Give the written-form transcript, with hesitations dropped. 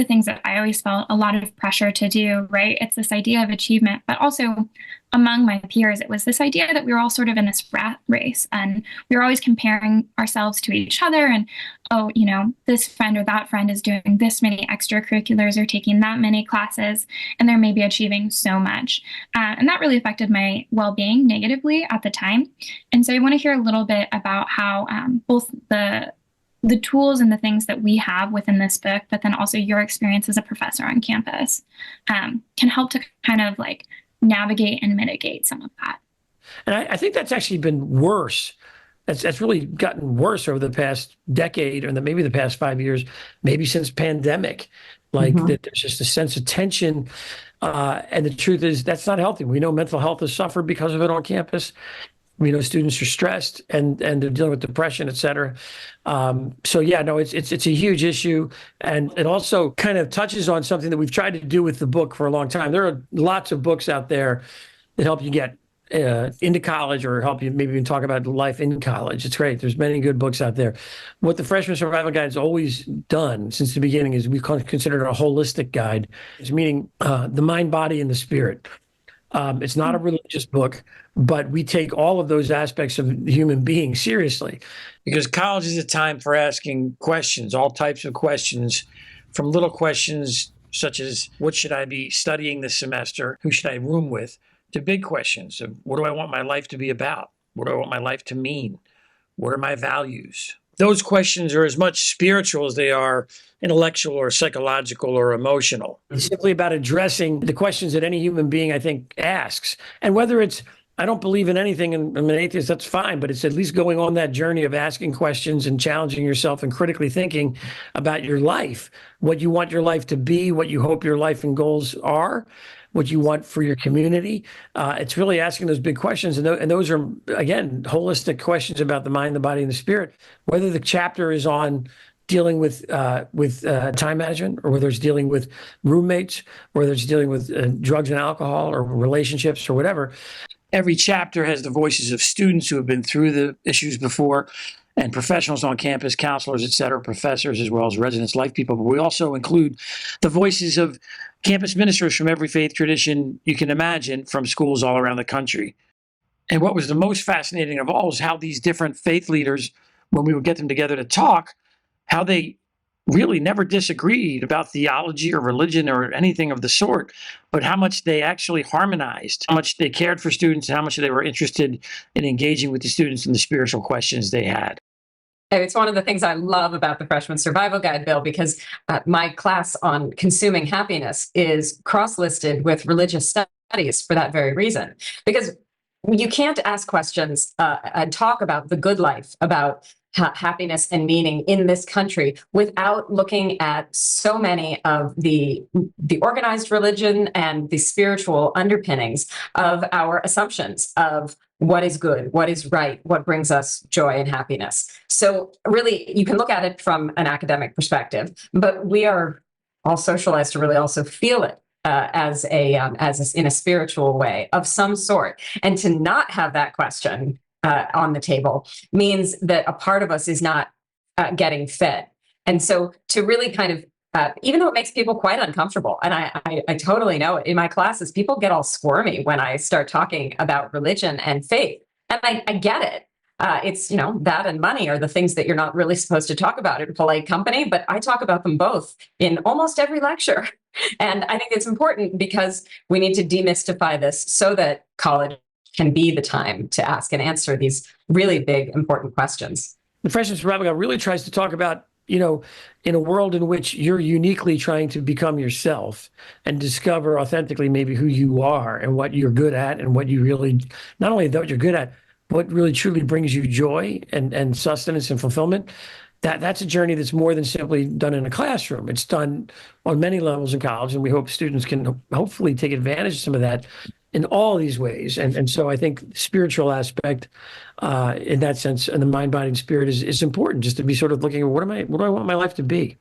the things that I always felt a lot of pressure to do, right? It's this idea of achievement, but also among my peers, it was this idea that we were all sort of in this rat race and we were always comparing ourselves to each other. And, oh, this friend or that friend is doing this many extracurriculars or taking that many classes, and they're maybe achieving so much. And that really affected my well-being negatively at the time. And so I want to hear a little bit about how both the tools and the things that we have within this book, but then also your experience as a professor on campus, can help to kind of like navigate and mitigate some of that. And I think that's actually been worse. That's really gotten worse over the past decade, or maybe the past 5 years, maybe since pandemic. Like that, there's just a sense of tension, and the truth is that's not healthy. We know mental health has suffered because of it on campus. We know students are stressed and they're dealing with depression, et cetera. So yeah, no, it's a huge issue. And it also kind of touches on something that we've tried to do with the book for a long time. There are lots of books out there that help you get into college or help you maybe even talk about life in college. It's great. There's many good books out there. What the Freshman Survival Guide has always done since the beginning is we've considered it a holistic guide. It's meaning the mind, body, and the spirit. It's not a religious book, but we take all of those aspects of the human being seriously. Because college is a time for asking questions, all types of questions, from little questions such as what should I be studying this semester? Who should I room with? To big questions of what do I want my life to be about? What do I want my life to mean? What are my values? Those questions are as much spiritual as they are intellectual or psychological or emotional. It's simply about addressing the questions that any human being, I think, asks. And whether it's, I don't believe in anything and I'm an atheist, that's fine, but it's at least going on that journey of asking questions and challenging yourself and critically thinking about your life, what you want your life to be, what you hope your life and goals are, what you want for your community. It's really asking those big questions. And those are, again, holistic questions about the mind, the body, and the spirit. Whether the chapter is on dealing with time management, or whether it's dealing with roommates, or whether it's dealing with drugs and alcohol or relationships or whatever. Every chapter has the voices of students who have been through the issues before, and professionals on campus, counselors, et cetera, professors, as well as residents, life people. But we also include the voices of campus ministers from every faith tradition you can imagine from schools all around the country. And what was the most fascinating of all is how these different faith leaders, when we would get them together to talk, how they really never disagreed about theology or religion or anything of the sort, but how much they actually harmonized, how much they cared for students, and how much they were interested in engaging with the students in the spiritual questions they had. It's one of the things I love about the Freshman Survival Guide, Bill, because my class on consuming happiness is cross-listed with religious studies for that very reason. Because you can't ask questions and talk about the good life, about happiness and meaning in this country without looking at so many of the organized religion and the spiritual underpinnings of our assumptions of what is good, what is right, what brings us joy and happiness. So really, you can look at it from an academic perspective, but we are all socialized to really also feel it in a spiritual way of some sort. And to not have that question on the table means that a part of us is not getting fed. And so to really kind of, even though it makes people quite uncomfortable, and I totally know it in my classes, people get all squirmy when I start talking about religion and faith. And I get it. It's, that and money are the things that you're not really supposed to talk about in polite company, but I talk about them both in almost every lecture. And I think it's important because we need to demystify this so that college can be the time to ask and answer these really big, important questions. The Freshman Survival Guide really tries to talk about, in a world in which you're uniquely trying to become yourself and discover authentically maybe who you are and what you're good at and what you really, not only what you're good at, what really truly brings you joy and sustenance and fulfillment. That's a journey that's more than simply done in a classroom. It's done on many levels in college, and we hope students can hopefully take advantage of some of that in all these ways. And so I think the spiritual aspect in that sense, and the mind, body, and spirit is important, just to be sort of looking at what do I want my life to be?